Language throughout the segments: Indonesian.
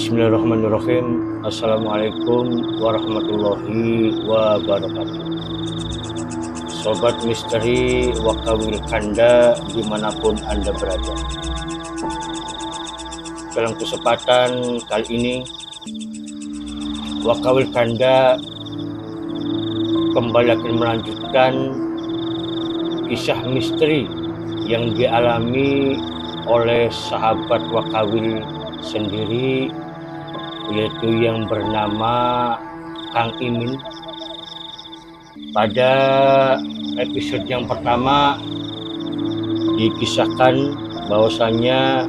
Bismillahirrahmanirrahim. Assalamualaikum warahmatullahi wabarakatuh. Sobat misteri Wakawil Kanda dimanapun Anda berada. Dalam kesempatan kali ini Wakawil Kanda kembali akan melanjutkan kisah misteri yang dialami oleh sahabat Wakawil sendiri, yaitu yang bernama Kang Imin. Pada episode yang pertama dikisahkan bahwasanya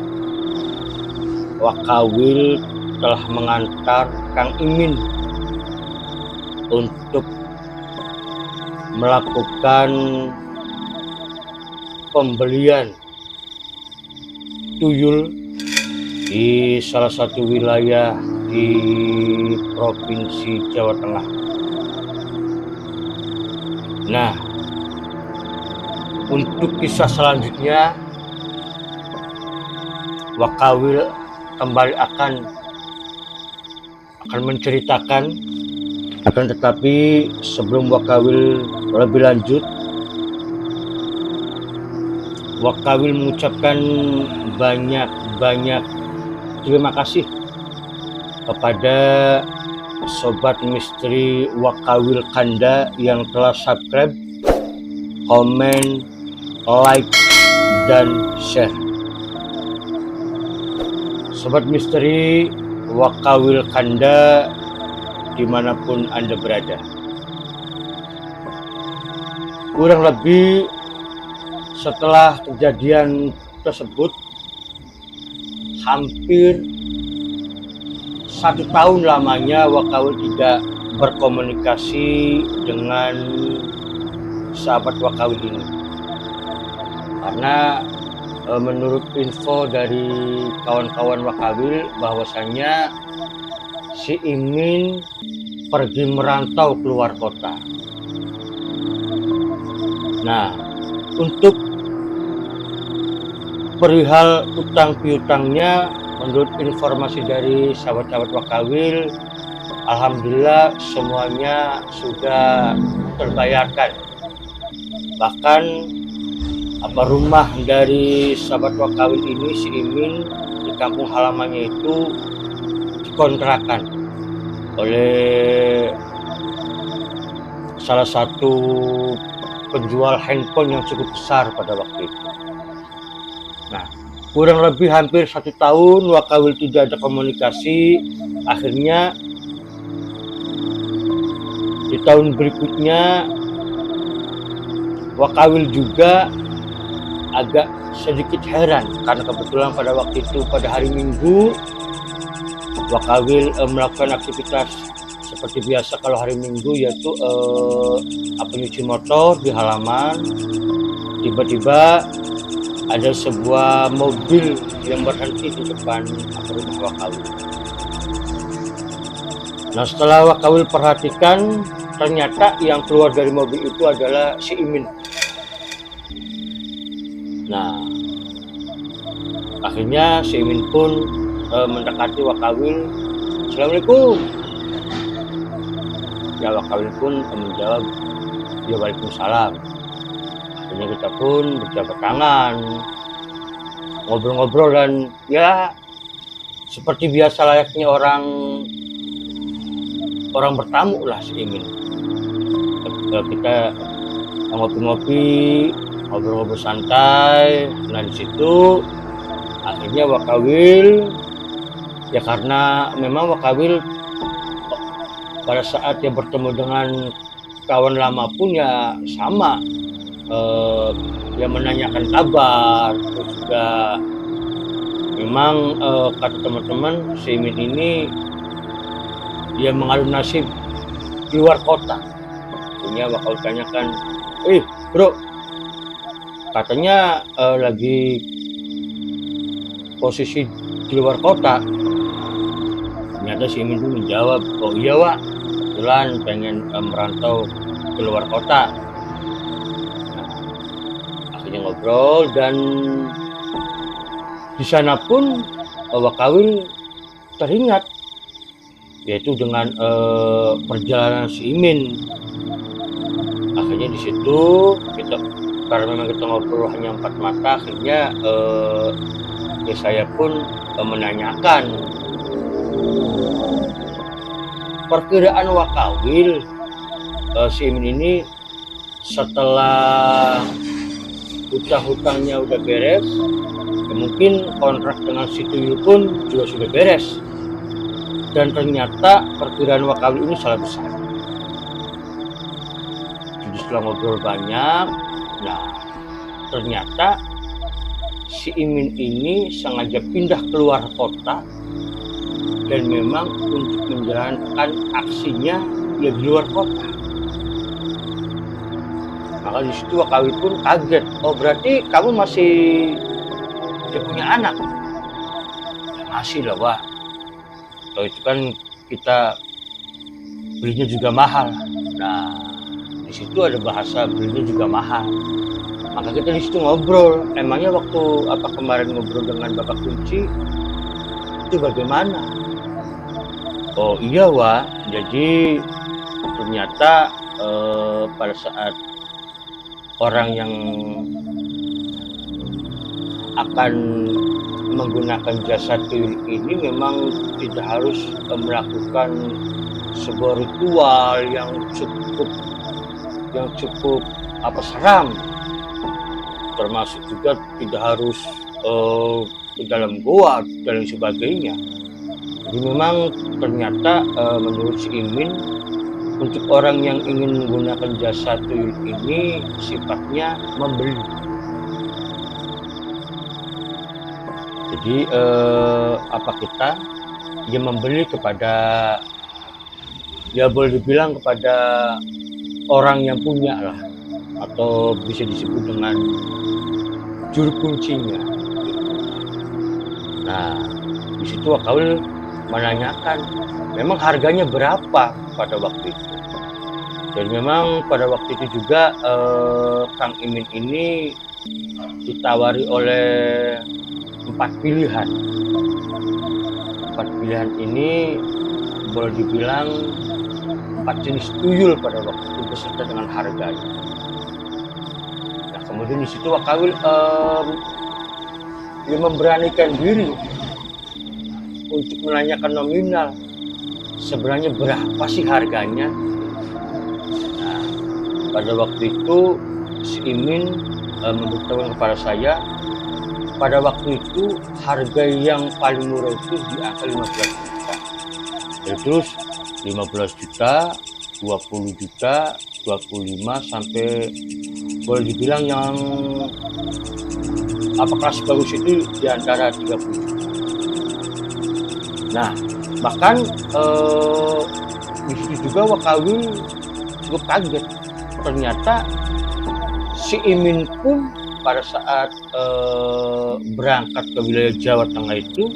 Wakawil telah mengantar Kang Imin untuk melakukan pembelian tuyul di salah satu wilayah di Provinsi Jawa Tengah. Nah, untuk kisah selanjutnya Wakawil kembali akan menceritakan, akan tetapi sebelum Wakawil lebih lanjut, Wakawil mengucapkan banyak terima kasih kepada sobat misteri Wakawil Kanda yang telah subscribe, komen, like, dan share. Sobat misteri Wakawil Kanda dimanapun Anda berada, kurang lebih setelah kejadian tersebut hampir 1 tahun lamanya Wakawil tidak berkomunikasi dengan sahabat Wakawil ini, karena menurut info dari kawan-kawan Wakawil bahwasanya si Imin pergi merantau keluar kota. Nah, untuk perihal utang piutangnya, menurut informasi dari sahabat-sahabat Wakawil, alhamdulillah semuanya sudah terbayarkan. Bahkan rumah dari sahabat Wakawil ini, si Imin, di kampung halamannya itu dikontrakan oleh salah satu penjual handphone yang cukup besar pada waktu itu. Nah, kurang lebih hampir 1 tahun Wakawil tidak ada komunikasi. Akhirnya di tahun berikutnya Wakawil juga agak sedikit heran, karena kebetulan pada waktu itu pada hari Minggu Wakawil melakukan aktivitas seperti biasa kalau hari Minggu, yaitu nyuci motor di halaman. Tiba-tiba ada sebuah mobil yang berhenti di depan rumah Wakawil. Nah, setelah Wakawil perhatikan, ternyata yang keluar dari mobil itu adalah si Imin. Nah, akhirnya si Imin pun mendekati Wakawil. Assalamualaikum. Ya, Wakawil pun menjawab, ya waalaikumsalam. Akhirnya kita pun berjabat tangan, ngobrol-ngobrol, dan ya seperti biasa layaknya orang bertamu lah si Imin. Kita ngopi-ngopi, ngobrol-ngobrol santai. Nah, di situ akhirnya Wakawil, ya karena memang Wakawil pada saat dia bertemu dengan kawan lama pun ya sama, yang menanyakan kabar. Terus juga memang kata teman-teman, si Imin ini dia mengalun nasib di luar kota. Akhirnya Wakawil tanyakan, bro, katanya lagi posisi di luar kota. Ternyata si Imin pun menjawab, oh iya Wak, kebetulan pengen merantau ke luar kota. Akhirnya ngobrol, dan di sana pun Wakawil teringat, yaitu dengan perjalanan si Imin. Akhirnya di situ kita, karena memang kita ngobrol hanya 4 mata, akhirnya ya saya pun menanyakan perkiraan Wakawil si Imin ini setelah hutang-hutangnya udah beres, ya mungkin kontrak dengan si Tuyul pun juga sudah beres. Dan ternyata perkiraan Wakawil ini salah besar. Jadi setelah ngobrol banyak, nah ternyata si Imin ini sengaja pindah keluar kota dan memang untuk menjalankan aksinya ya di luar kota. Maka di situ Wakawil pun kaget. Oh, berarti kamu masih tidak punya anak? Ya, masih lah, Wah. Kalau itu kan kita belinya juga mahal. Nah, di situ ada bahasa belinya juga mahal. Maka kita di situ ngobrol. Emangnya waktu kemarin ngobrol dengan Bapak Kunci itu bagaimana? Oh iya, Wah. Jadi ternyata pada saat orang yang akan menggunakan jasa Tuyul ini memang tidak harus melakukan sebuah ritual yang cukup seram, termasuk juga tidak harus ke dalam goa dan sebagainya. Jadi memang ternyata menurut si Imin, untuk orang yang ingin menggunakan jasa Tuyul ini sifatnya membeli. Jadi kita dia membeli kepada, ya boleh dibilang kepada orang yang punya lah, atau bisa disebut dengan juru kuncinya. Nah, di situ Wakawil menanyakan memang harganya berapa pada waktu itu. Dan memang pada waktu itu juga Kang Imin ini ditawari oleh 4 pilihan. 4 pilihan ini boleh dibilang 4 jenis tuyul pada waktu itu beserta dengan harganya. Nah, kemudian di situ Wakawil dia memberanikan diri untuk menanyakan nominal, sebenarnya berapa sih harganya. Nah, pada waktu itu si Imin memberitahukan kepada saya, pada waktu itu harga yang paling murah itu di angka 15 juta. Ya, terus 15 juta, 20 juta, 25 sampai boleh dibilang yang kelas bagus itu di antara 30 juta. Nah, bahkan di situ juga Wakawil cukup kaget. Ternyata si Imin pun pada saat berangkat ke wilayah Jawa Tengah itu,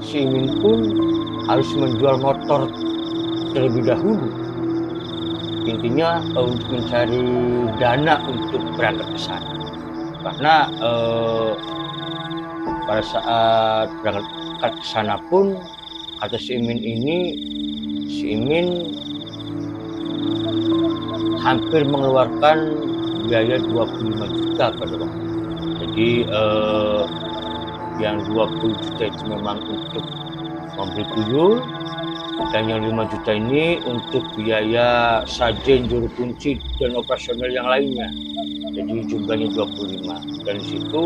si Imin pun harus menjual motor terlebih dahulu. Intinya untuk mencari dana untuk berangkat ke sana. Karena pada saat berangkat ke sana pun, kata si Imin ini, si Imin hampir mengeluarkan biaya 25 juta pada waktu itu. Jadi yang 20 juta itu memang untuk membeli tuyul, dan yang 5 juta ini untuk biaya sajen, juru kunci, dan operasional yang lainnya. Jadi jumlahnya 25. Dan di situ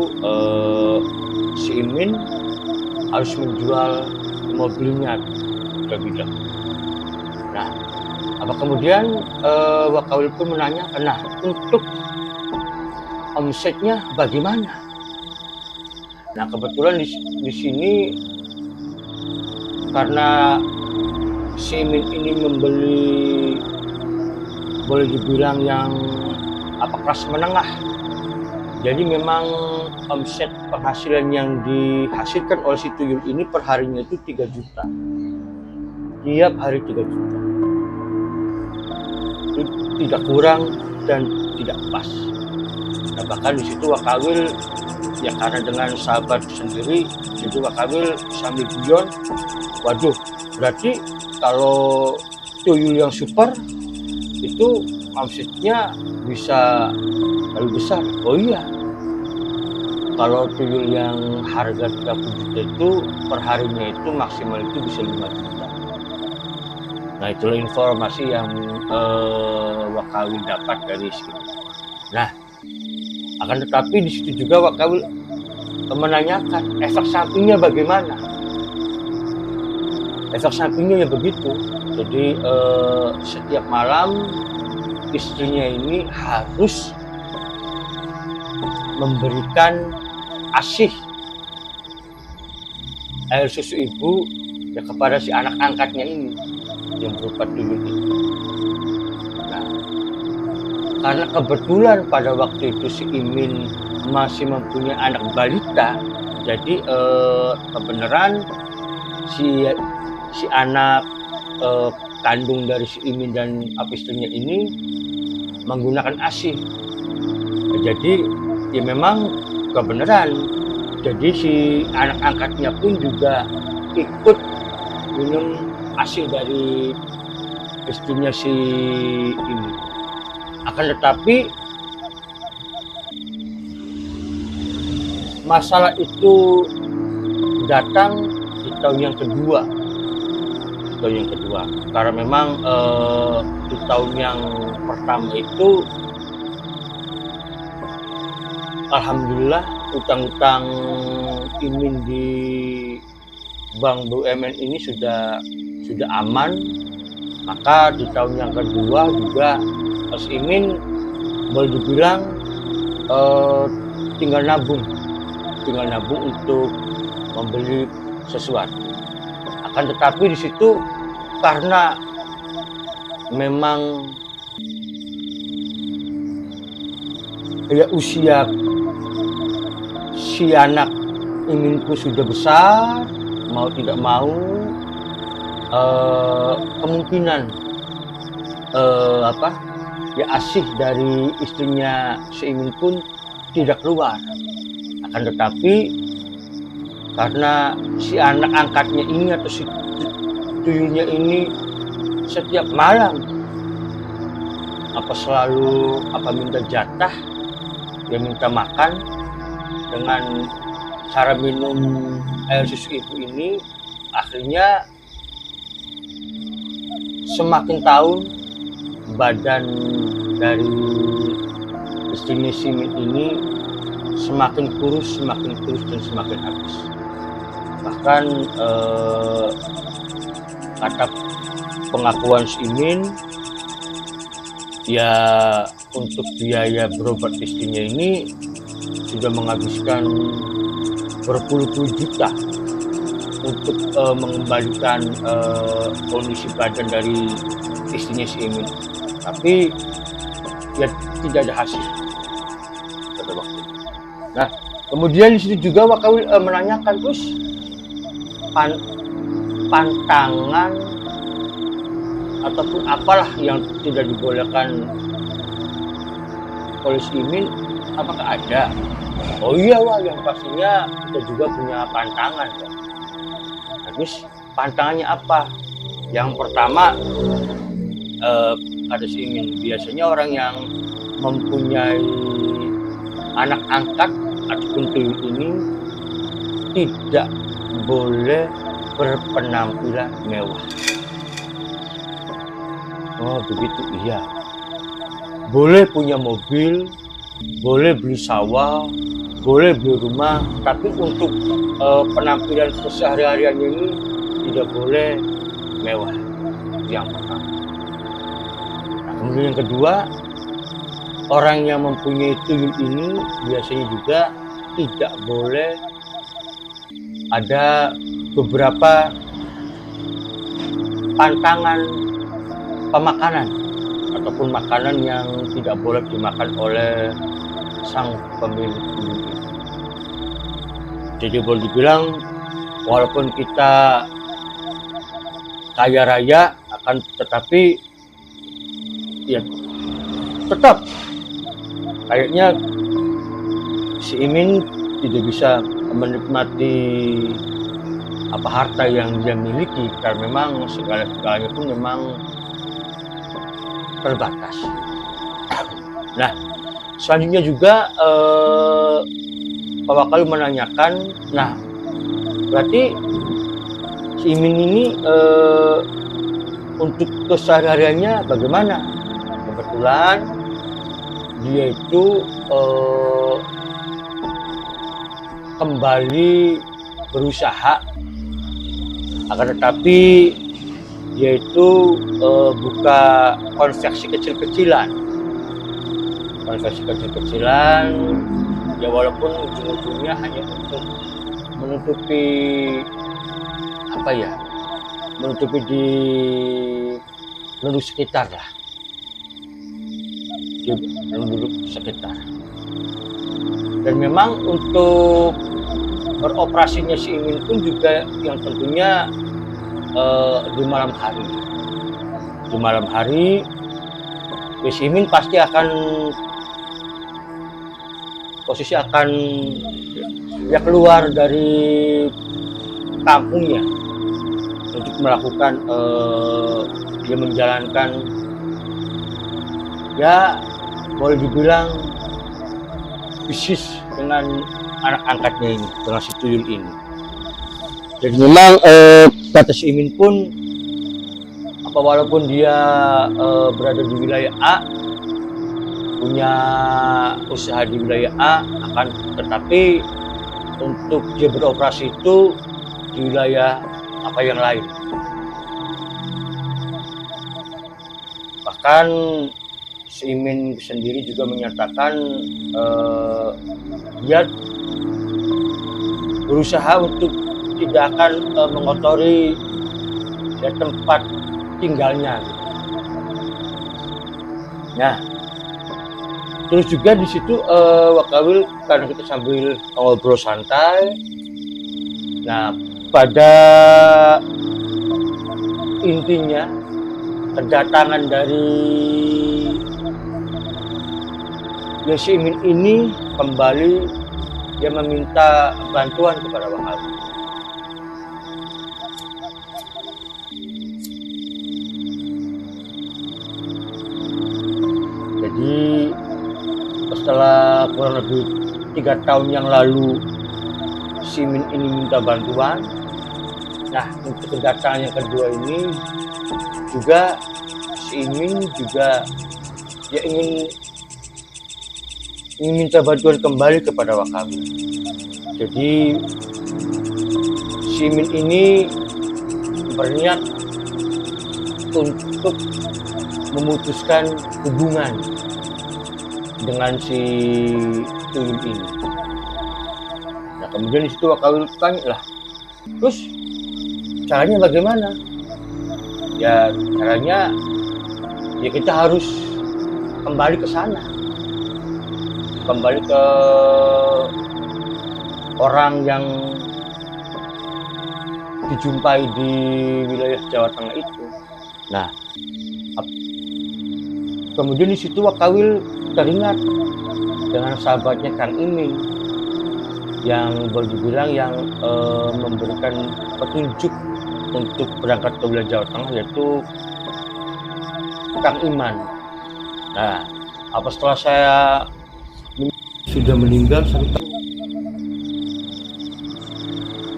si Imin harus menjual mobilnya terlebih dahulu. Nah, kemudian Wakawil pun menanyakan, nah untuk omsetnya bagaimana? Nah, kebetulan di sini karena si Imin ini membeli boleh dibilang yang kelas menengah. Jadi memang omset penghasilan yang dihasilkan oleh si tuyul ini per harinya itu 3 juta. Tiap hari 3 juta. Itu tidak kurang dan tidak pas. Nah, bahkan di situ Wakawil Ya karena dengan sahabat sendiri, jadi Wakawil sambil guyon, waduh, berarti kalau tuyul yang super itu omsetnya bisa lebih besar. Oh iya, kalau tuyul yang harga 30 juta itu per harinya itu maksimal itu bisa 5 juta. Nah itulah informasi yang Wakawil dapat dari sini. Nah, akan tetapi di situ juga Wakawil menanyakan efek sampingnya bagaimana. Efek sampingnya ya begitu. Jadi setiap malam istrinya ini harus memberikan ASI air susu ibu ya kepada si anak angkatnya ini yang berupa tuyul ini. Nah, karena kebetulan pada waktu itu si Imin masih mempunyai anak balita, jadi kebenaran si anak kandung dari si Imin dan istrinya ini menggunakan ASI. Jadi ya memang kebenaran. Jadi si anak angkatnya pun juga ikut minum ASI dari istrinya si ini. Akan tetapi masalah itu datang di tahun yang kedua. Karena memang di tahun yang pertama itu alhamdulillah utang-utang Imin di Bank BUMN ini sudah aman. Maka di tahun yang kedua juga Mas Imin boleh dibilang tinggal nabung untuk membeli sesuatu. Akan tetapi di situ karena memang ya usia si anak Iminku sudah besar, mau tidak mau kemungkinan ya ASI dari istrinya si Imin pun tidak keluar. Akan tetapi karena si anak angkatnya ini atau si tuyulnya ini setiap malam selalu minta jatah, dia minta makan dengan cara minum air susu ibu ini, akhirnya semakin tahun badan dari istrinya si Imin ini semakin kurus dan semakin habis. Bahkan kata pengakuan si Imin, ya untuk biaya berobat istrinya ini sudah menghabiskan berpuluh-puluh juta untuk mengembalikan kondisi badan dari istrinya si Imin. Tapi ya tidak ada hasil pada waktu itu. Nah, kemudian di situ juga Wakawil menanyakan terus pantangan ataupun apalah yang tidak dibolehkan oleh si Imin, apakah ada? Oh iya wah, yang pastinya kita juga punya pantangan. Terus pantangannya apa? Yang pertama ada si Imin, biasanya orang yang mempunyai anak angkat ataupun tuyul ini tidak boleh berpenampilan mewah. Oh begitu, iya. Boleh punya mobil, boleh beli sawah, boleh beli rumah, tapi untuk penampilan kesehariannya ini tidak boleh mewah. Yang pertama. Nah, kemudian yang kedua, orang yang mempunyai tuyul ini biasanya juga tidak boleh ada beberapa pantangan pemakanan ataupun makanan yang tidak boleh dimakan oleh sang pemilik tuyul ini. Jadi boleh dibilang walaupun kita kaya raya akan tetapi ya tetap kayaknya si Imin tidak bisa menikmati apa harta yang dia miliki karena memang segala-galanya pun memang terbatas. Nah, selanjutnya juga Pak Wakalu menanyakan, nah berarti si Imin ini untuk kesehariannya bagaimana? Kebetulan dia itu kembali berusaha, akan tetapi dia itu buka konveksi kecil-kecilan, ya walaupun ujung-ujungnya hanya untuk menutupi di penduduk sekitar lah, di penduduk sekitar. Dan memang untuk beroperasinya si Imin pun juga yang tentunya di malam hari si Imin pasti akan dia keluar dari kampungnya untuk melakukan dia menjalankan, ya boleh dibilang bisnis dengan anak angkatnya ini, dengan si Tuyul ini. Jadi memang kata si Imin pun walaupun dia berada di wilayah A, punya usaha di wilayah A, akan tetapi untuk dia beroperasi itu di wilayah yang lain. Bahkan si Imin sendiri juga menyatakan dia berusaha untuk tidak akan mengotori tempat tinggalnya. Nah, terus juga di situ Wakawil, karena kita sambil ngobrol santai. Nah, pada intinya kedatangan dari si Imin ini kembali dia meminta bantuan kepada Wakawil. Jadi setelah kurang lebih 3 tahun yang lalu si Imin ini minta bantuan. Nah, untuk kedatangan yang kedua ini juga si Imin juga dia ingin minta bantuan kembali kepada Wakawil. Jadi si Imin ini berniat untuk memutuskan hubungan dengan si Tuyul ini. Nah, kemudian di situ Wakawil tanya lah, terus caranya bagaimana? Ya caranya ya kita harus kembali ke sana, kembali ke orang yang dijumpai di wilayah Jawa Tengah itu. Nah, kemudian di situ Wakawil teringat dengan sahabatnya Kang Imin yang boleh dibilang yang memberikan petunjuk untuk berangkat ke wilayah Jawa Tengah, yaitu Kang Iman. Nah, setelah saya sudah meninggal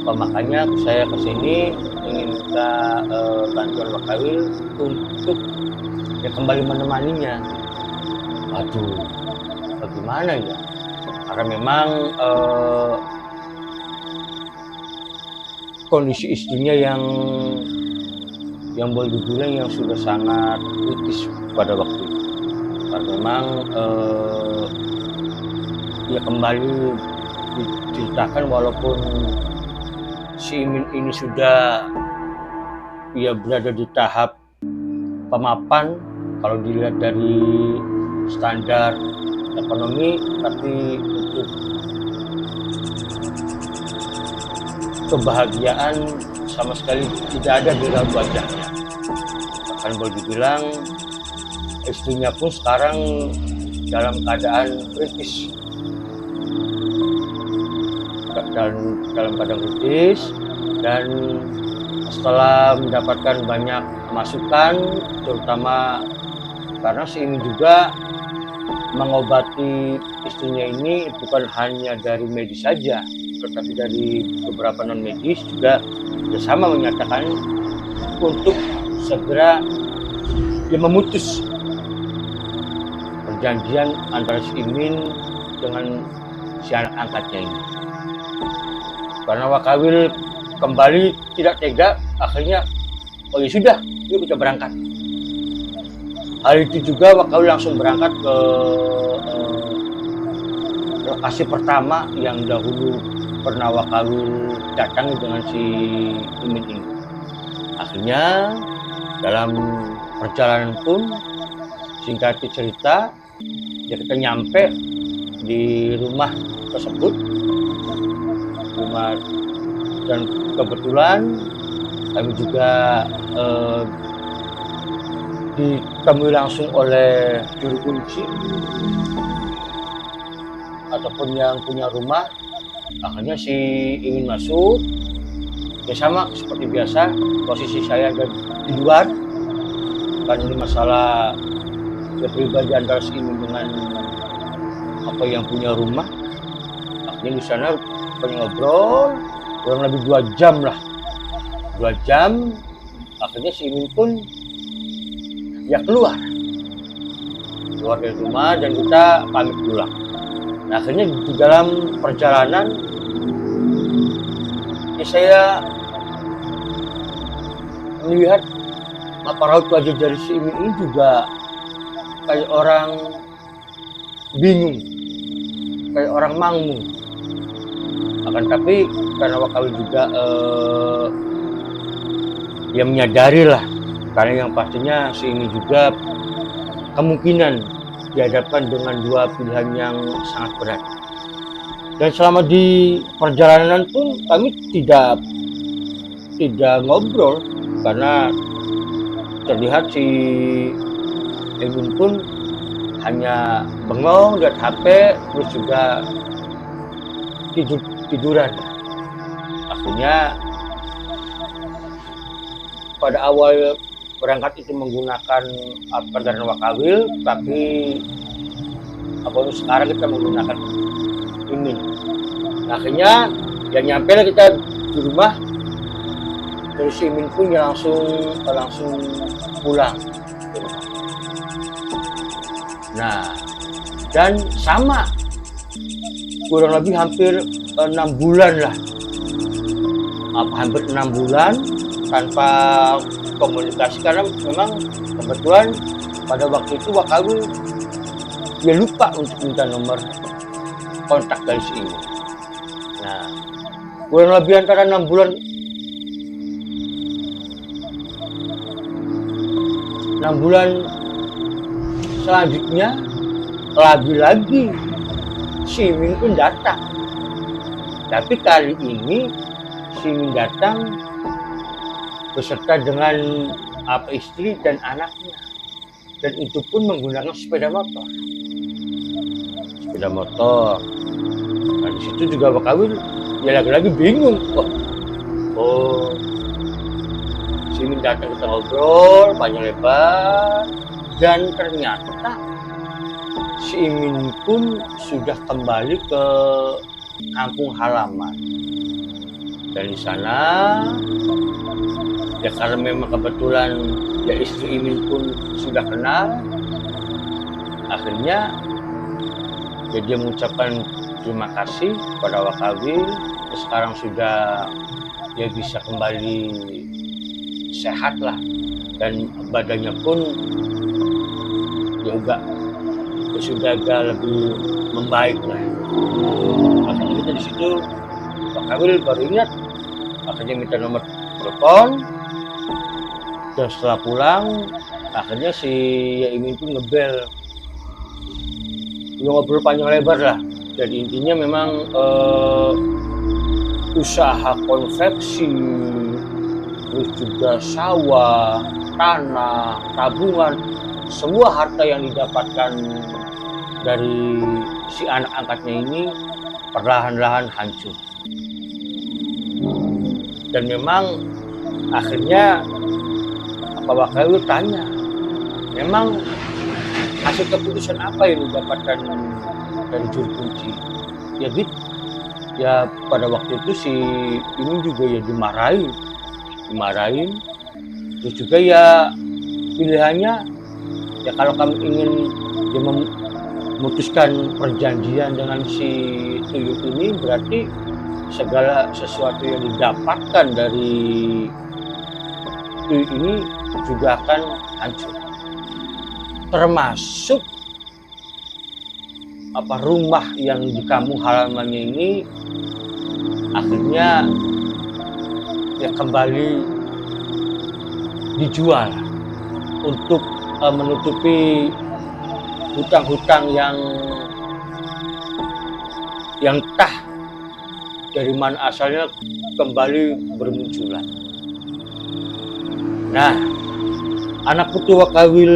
makanya saya kesini ingin minta bantuan Wakawil untuk kembali menemaninya. Aduh, bagaimana ya? Karena memang kondisi istrinya yang boleh dibilang yang sudah sangat kritis pada waktu itu. Karena memang dia kembali diceritakan walaupun si Imin ini sudah berada di tahap pemapan kalau dilihat dari standar ekonomi, tapi untuk kebahagiaan sama sekali tidak ada di dalam wajahnya. Bahkan boleh dibilang istrinya pun sekarang dalam keadaan kritis. dan dalam keadaan kritis, dan setelah mendapatkan banyak masukan, terutama karena si Imin juga mengobati istrinya ini bukan hanya dari medis saja, tetapi dari beberapa non medis juga bersama menyatakan untuk segera memutus perjanjian antara si Imin dengan si anak angkatnya ini. Karena Wakawil kembali tidak tega, akhirnya oh ya sudah, yuk kita berangkat. Hari itu juga Wakawil langsung berangkat ke lokasi pertama yang dahulu pernah Wakawil datangi dengan si Imin ini. Akhirnya dalam perjalanan pun, singkat cerita, ya kita nyampe di rumah tersebut, dan kebetulan kami juga ditemui langsung oleh juru kunci ataupun yang punya rumah. Akhirnya si Imin masuk, ya sama seperti biasa, posisi saya ada di luar, kan ini masalah pribadi antara si Imin dengan apa yang punya rumah. Akhirnya di sana banyak ngobrol kurang lebih 2 jam lah, 2 jam. Akhirnya si Imin pun ya keluar dari rumah dan kita pamit pulang. Nah, akhirnya di dalam perjalanan ya saya melihat apa raut wajah dari si Imin ini juga kayak orang bingung, kayak orang mangmung. Akan tapi karena Wakawil juga ya menyadari lah, karena yang pastinya si ini juga kemungkinan dihadapkan dengan 2 pilihan yang sangat berat. Dan selama di perjalanan pun kami tidak ngobrol, karena terlihat si Imin pun hanya bengong, lihat HP, terus juga tiduran. Akhirnya pada awal berangkat itu menggunakan kendaraan Wakawil, tapi sekarang kita menggunakan Imin. Nah, akhirnya ya nyampe lah kita di rumah, terus Imin pun ya langsung pulang. Nah, dan sama kurang lebih hampir 6 bulan lah, hampir 6 bulan tanpa komunikasi, karena memang kebetulan pada waktu itu Wakawil dia lupa untuk minta nomor kontak dari si Imin. Nah, kurang lebih antara 6 bulan selanjutnya lagi-lagi si Imin pun datang. Tapi kali ini si Imin datang beserta dengan istri dan anaknya, dan itu pun menggunakan sepeda motor. Dan di situ juga Wakawil dia lagi-lagi bingung. Si Imin datang, kita ngobrol panjang lebar, dan ternyata si Imin pun sudah kembali ke kampung halaman. Dan di sana ya karena memang kebetulan ya istri Imin pun sudah kenal, akhirnya ya dia mengucapkan terima kasih pada Wakawil. Sekarang sudah dia bisa kembali sehat lah, dan badannya pun sudah agak lebih membaik lah. Akhirnya kita di situ Wakawil baru ingat, akhirnya minta nomor telepon. Dan setelah pulang, akhirnya si Imin pun ngebel, ngobrol panjang lebar lah. Jadi intinya memang usaha konveksi, terus juga sawah, tanah, tabungan, semua harta yang didapatkan dari si anak angkatnya ini perlahan-lahan hancur. Dan memang akhirnya apa Wakawil tanya, memang hasil keputusan apa yang didapatkan dari juru kunci? Ya gitu. Ya pada waktu itu si ini juga ya dimarahin. Terus juga ya pilihannya ya kalau kamu ingin dia memutuskan perjanjian dengan si tuyul ini, berarti segala sesuatu yang didapatkan dari tuyul ini juga akan hancur, termasuk rumah yang di kampung halamannya ini akhirnya ya kembali dijual untuk menutupi hutang-hutang yang entah dari mana asalnya kembali bermunculan. Nah, anak putu Wakawil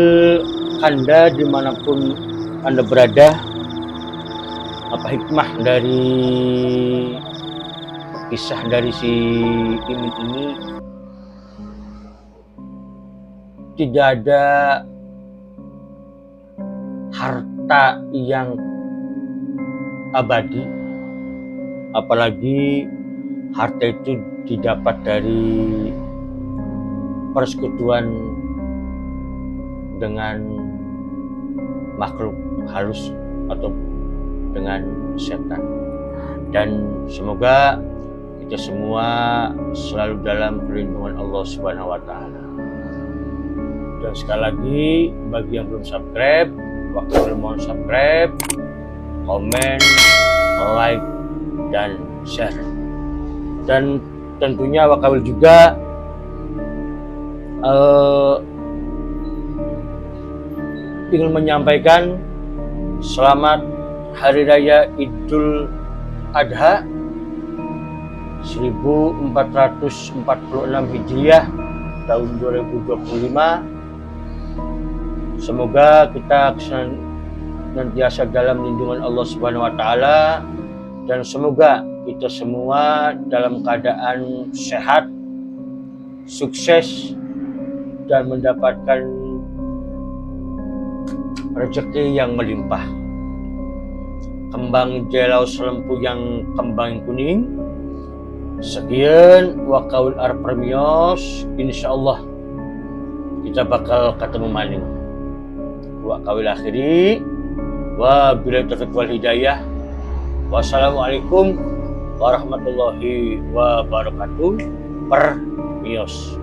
Kanda dimanapun Anda berada, apa hikmah dari kisah dari si Imin ini? Tidak ada harta yang abadi, apalagi harta itu didapat dari persekutuan dengan makhluk halus atau dengan setan. Dan semoga kita semua selalu dalam perlindungan Allah Subhanahu wa taala. Dan sekali lagi bagi yang belum subscribe, Wakawil mohon subscribe, komen, like, dan share. Dan tentunya Wakawil juga ingin menyampaikan selamat Hari Raya Idul Adha 1446 Hijriah tahun 2025. Semoga kita senantiasa dalam lindungan Allah Subhanahu wa taala, dan semoga kita semua dalam keadaan sehat, sukses, dan mendapatkan rezeki yang melimpah. Kembang jelau selempu yang kembang kuning. Sekian Wakawil Arpremios, insyaallah kita bakal ketemu maning. Wakawil akhiri wa billahi taufiq wal hidayah. Wassalamualaikum warahmatullahi wabarakatuh. Permios.